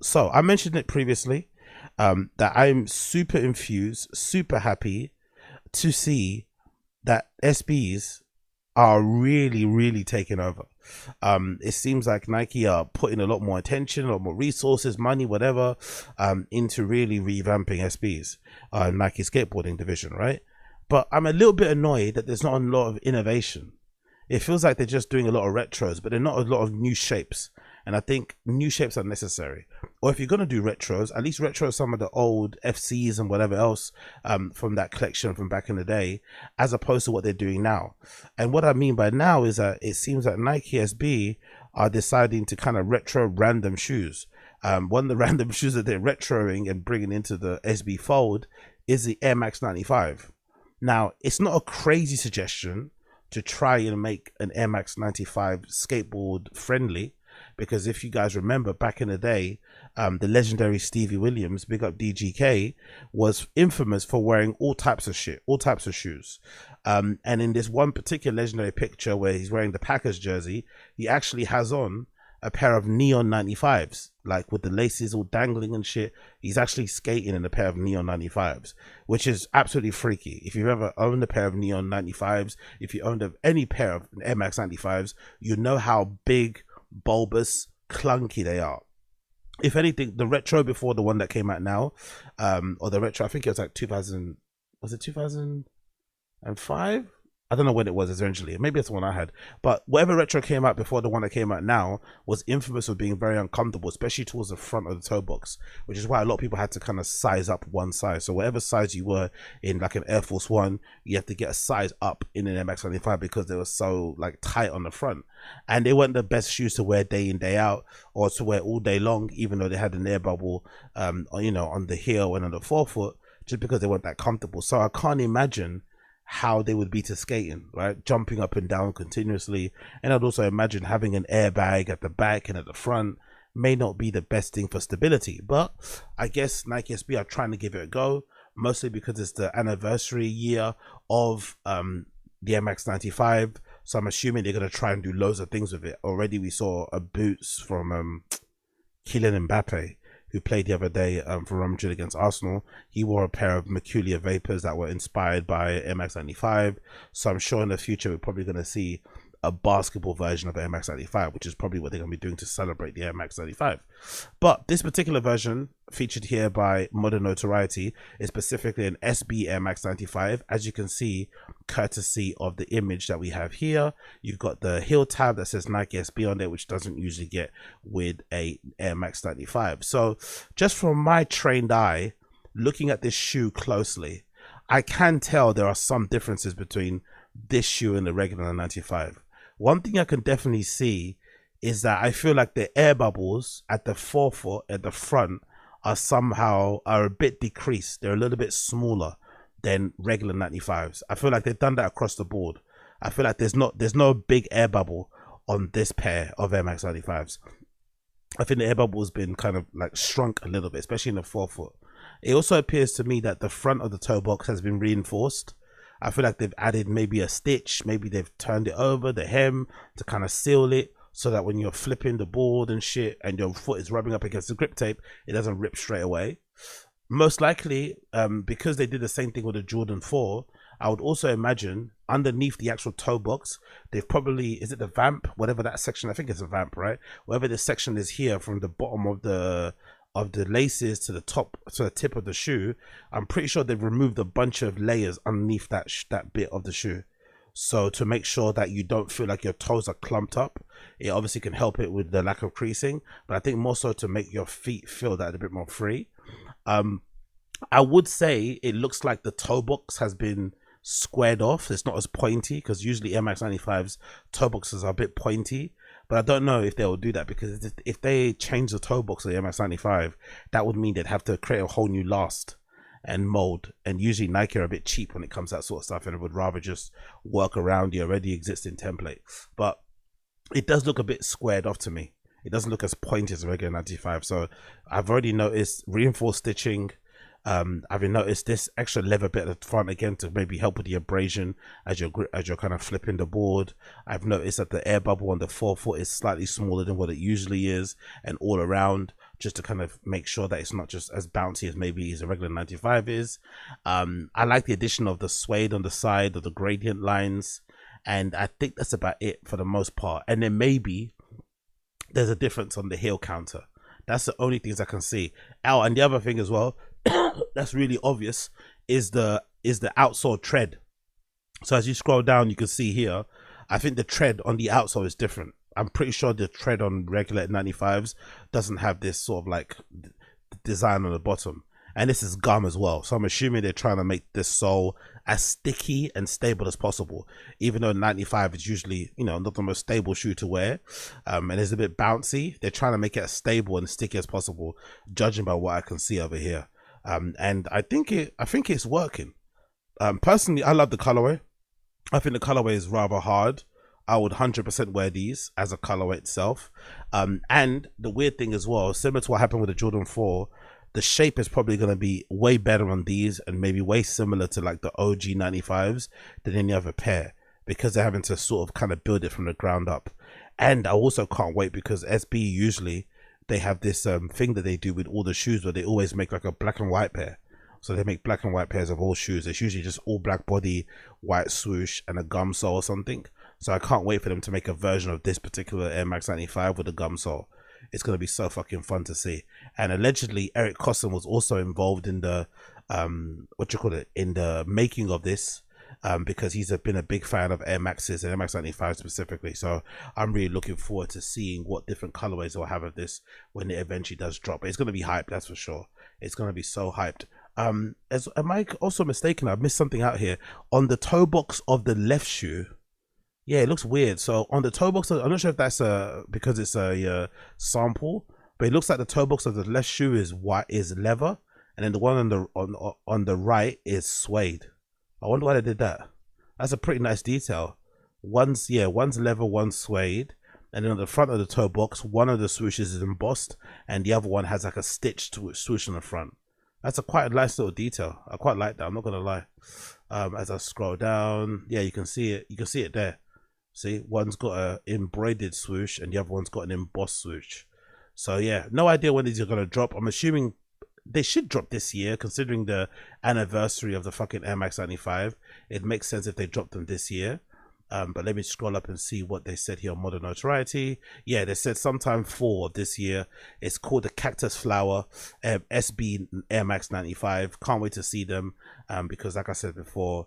So I mentioned it previously, that I'm super infused, super happy to see that SBs are really, really taking over. It seems like Nike are putting a lot more attention, a lot more resources, money, whatever, into really revamping SBs, Nike skateboarding division, right? But I'm a little bit annoyed that there's not a lot of innovation. It feels like they're just doing a lot of retros, but they're not a lot of new shapes. And I think new shapes are necessary. Or if you're gonna do retros, at least retro some of the old FCs and whatever else, from that collection from back in the day, as opposed to what they're doing now. And what I mean by now is that it seems that Nike SB are deciding to kind of retro random shoes. One of the random shoes that they're retroing and bringing into the SB fold is the Air Max 95. Now, it's not a crazy suggestion to try and make an Air Max 95 skateboard friendly, because if you guys remember back in the day, the legendary Stevie Williams, big up DGK, was infamous for wearing all types of shit, all types of shoes. And in this one particular legendary picture where he's wearing the Packers jersey, he actually has on a pair of neon 95s, like with the laces all dangling and shit. He's actually skating in a pair of neon 95s, which is absolutely freaky. If you've ever owned a pair of neon 95s, if you owned any pair of Air Max 95s, you know how big, bulbous, clunky they are. If anything, the retro before the one that came out now, or the retro, I think it was like 2000, was it 2005? I don't know when it was essentially. Maybe it's the one I had. But whatever retro came out before the one that came out now was infamous for being very uncomfortable, especially towards the front of the toe box, which is why a lot of people had to kind of size up one size. So whatever size you were in, like an Air Force One, you have to get a size up in an MX-95 because they were so like tight on the front. And they weren't the best shoes to wear day in, day out, or to wear all day long, even though they had an air bubble, on the heel and on the forefoot, just because they weren't that comfortable. So I can't imagine how they would be to skating, right? Jumping up and down continuously. And I'd also imagine having an airbag at the back and at the front may not be the best thing for stability. But I guess Nike SB are trying to give it a go, mostly because it's the anniversary year of the MX 95. So I'm assuming they're going to try and do loads of things with it. Already we saw a boots from Kylian Mbappe, who played the other day for Real Madrid against Arsenal. He wore a pair of Mercurial Vapors that were inspired by MX-95. So I'm sure in the future we're probably going to see a basketball version of the MX-95, which is probably what they're going to be doing to celebrate the MX-95. But this particular version, featured here by Modern Notoriety, is specifically an SB MX-95. As you can see, courtesy of the image that we have here, you've got the heel tab that says Nike SB on there, which doesn't usually get with a Air Max 95. So just from my trained eye, looking at this shoe closely, I can tell there are some differences between this shoe and the regular 95. One thing I can definitely see is that I feel like the air bubbles at the forefoot at the front are a bit decreased. They're a little bit smaller than regular 95s. I feel like they've done that across the board. I feel like there's no big air bubble on this pair of Air Max 95s. I think the air bubble has been kind of like shrunk a little bit, especially in the forefoot. It also appears to me that the front of the toe box has been reinforced. I feel like they've added maybe a stitch, maybe they've turned it over the hem to kind of seal it, so that when you're flipping the board and shit and your foot is rubbing up against the grip tape, it doesn't rip straight away. Most likely, because they did the same thing with the Jordan 4, I would also imagine underneath the actual toe box, they've probably, is it the vamp, whatever that section, I think it's a vamp, right? Whatever this section is here, from the bottom of the laces to the top, to the tip of the shoe, I'm pretty sure they've removed a bunch of layers underneath that bit of the shoe. So to make sure that you don't feel like your toes are clumped up, it obviously can help it with the lack of creasing, but I think more so to make your feet feel that a bit more free. I would say it looks like the toe box has been squared off. It's not as pointy, because usually Air Max 95's toe boxes are a bit pointy. But I don't know if they will do that, because if they change the toe box of the Air Max 95, that would mean they'd have to create a whole new last and mold. And usually Nike are a bit cheap when it comes to that sort of stuff, and it would rather just work around the already existing template. But it does look a bit squared off to me. It doesn't look as pointy as a regular 95. So I've already noticed reinforced stitching. I've noticed this extra leather bit at the front again to maybe help with the abrasion as you're kind of flipping the board. I've noticed that the air bubble on the forefoot is slightly smaller than what it usually is, and all around just to kind of make sure that it's not just as bouncy as maybe a regular 95 is. I like the addition of the suede on the side of the gradient lines, and I think that's about it for the most part. And then maybe there's a difference on the heel counter. That's the only things I can see. Oh, and the other thing as well that's really obvious is the outsole tread. So as you scroll down, you can see here, I think the tread on the outsole is different. I'm pretty sure the tread on regular 95s doesn't have this sort of like design on the bottom. And this is gum as well. So I'm assuming they're trying to make this sole as sticky and stable as possible. Even though 95 is usually, you know, not the most stable shoe to wear. And it's a bit bouncy. They're trying to make it as stable and sticky as possible, judging by what I can see over here. And I think it's working. Personally, I love the colorway. I think the colorway is rather hard. I would 100% wear these as a colorway itself. And the weird thing as well, similar to what happened with the Jordan 4, the shape is probably going to be way better on these and maybe way similar to like the OG 95s than any other pair, because they're having to sort of kind of build it from the ground up. And I also can't wait because SB usually they have this thing that they do with all the shoes where they always make like a black and white pair. So they make black and white pairs of all shoes. It's usually just all black body, white swoosh, and a gum sole or something. So I can't wait for them to make a version of this particular Air Max 95 with a gum sole. It's going to be so fucking fun to see. And allegedly, Eric Koston was also involved in the, in the making of this, because he's been a big fan of Air Maxes and Air Max 95 specifically. So I'm really looking forward to seeing what different colorways they'll have of this when it eventually does drop. It's going to be hyped, that's for sure. It's going to be so hyped. Am I also mistaken? I've missed something out here. On the toe box of the left shoe, yeah, it looks weird. So on the toe box, I'm not sure if that's because it's a sample, but it looks like the toe box of the left shoe is leather, and then the one on the right is suede. I wonder why they did that. That's a pretty nice detail. One's leather, one's suede, and then on the front of the toe box, one of the swooshes is embossed, and the other one has like a stitched swoosh on the front. That's quite a nice little detail. I quite like that. I'm not gonna lie. As I scroll down, yeah, you can see it. You can see it there. See, one's got a embroidered swoosh and the other one's got an embossed swoosh. So yeah, no idea when these are gonna drop. I'm assuming they should drop this year, considering the anniversary of the fucking Air Max 95. It makes sense if they drop them this year. But let me scroll up and see what they said here on Modern Notoriety. Yeah, they said sometime fall of this year. It's called the Cactus Flower SB Air Max 95. Can't wait to see them, because like I said before,